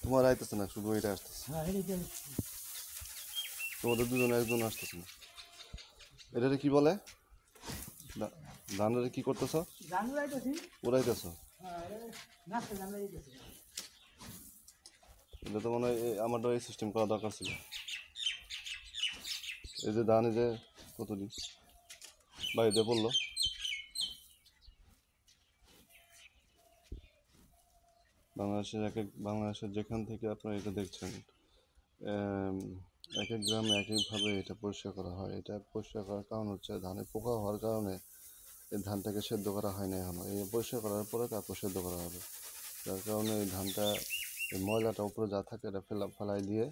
তোমার আইতেছে না, শুধু এটা আসতেছে। তোমাদের দুজনে একজন আসতেছে না। এটারে কি বলে? ধানের কি করতেছ? উড়াইতেছ? এটা তো মনে হয় আমারটা এই সিস্টেম করা দরকার ছিল। এই যে ধান, এই যে কতদিন বাড়িতে পড়লো। বাংলাদেশের যেখান থেকে আপনারা এটা দেখছেন, এক এক গ্রামে এক একভাবে এটা পরিষ্কার করা হয়। এটা পরিষ্কার করার কারণ হচ্ছে ধানে পোকা হওয়ার কারণে এই ধানটাকে সেদ্ধ করা হয় না এখনো। এই পরিষ্কার করার পরে তারপর সেদ্ধ করা হবে। যার কারণে এই ধানটা, এই ময়লাটা উপরে যা থাকে এটা ফেলাই দিয়ে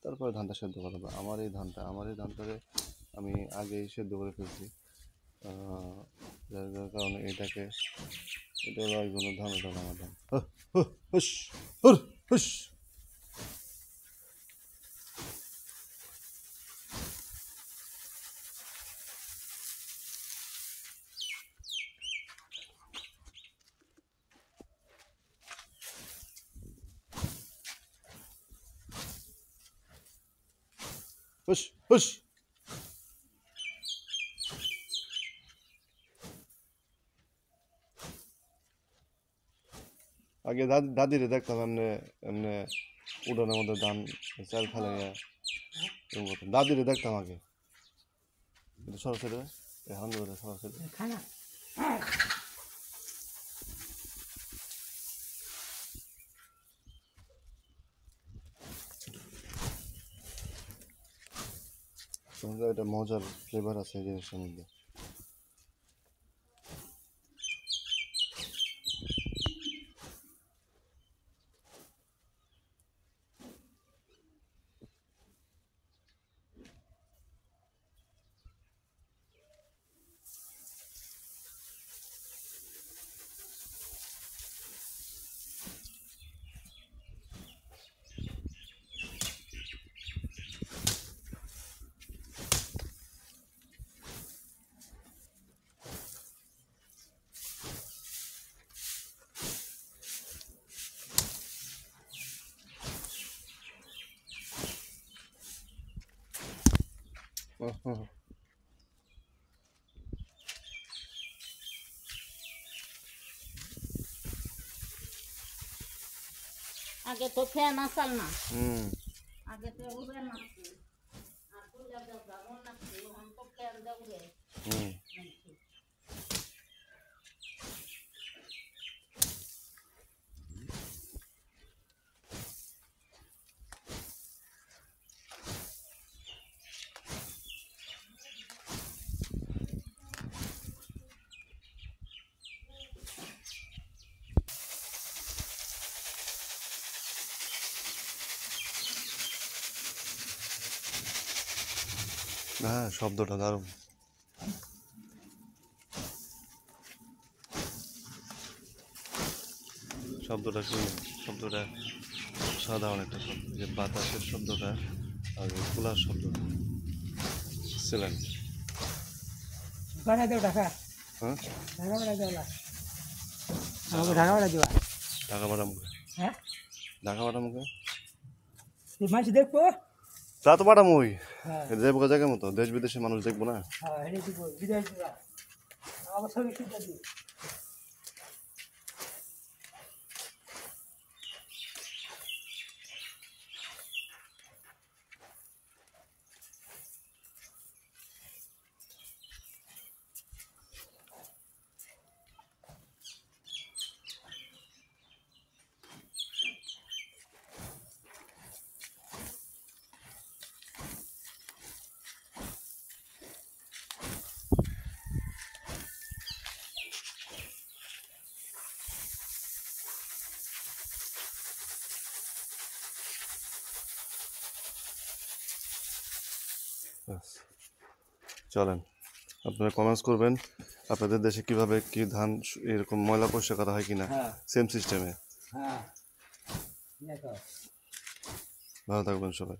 তারপরে ধানটা সেদ্ধ করা হবে। আমার এই ধানটাকে আমি আগেই সেদ্ধ করে ফেলছি। যার কারণে এটা হলো একজনের ধান, ওটা আমার ধান। হুস হুস। হুস হুস। আগে দাদিরে দেখতাম এমনি এমনি উঠানের মধ্যে ধান চাল ফেলাইয়া এরকম করতাম। দাদিরে দেখতাম আগে। এটা সরাসরি এখন সরাসরি এটা মজার ফ্লেভার আছে এই জিনিসটার মধ্যে। আগে তো ফ্যান আসাল না, আগে তো উড়ে নাচছে আর তুলে দেবো নাচছে, এখন তো ফ্যান দেবো। হ্যাঁ, শব্দটা দারুণ। শব্দটা শুনুন, শব্দটা সাধারণ একটা শব্দ, যে বাতাসের শব্দটা আর খোলার শব্দটা এক্সেলেন্ট। হ্যাঁ, ঢাকা ভাড়া মুখে, ঢাকা ভাড়া মুখে দেখবো তা তো পাঠাম। ওই যাইব জায়গার মতো, দেশ বিদেশের মানুষ দেখবো না। চলেন, আপনারা কমেন্টস করবেন আপনাদের দেশে কিভাবে কি ধান এরকম ময়লা পরিষ্কার করা হয় কিনা, সেম সিস্টেমে। ভালো থাকবেন সবাই।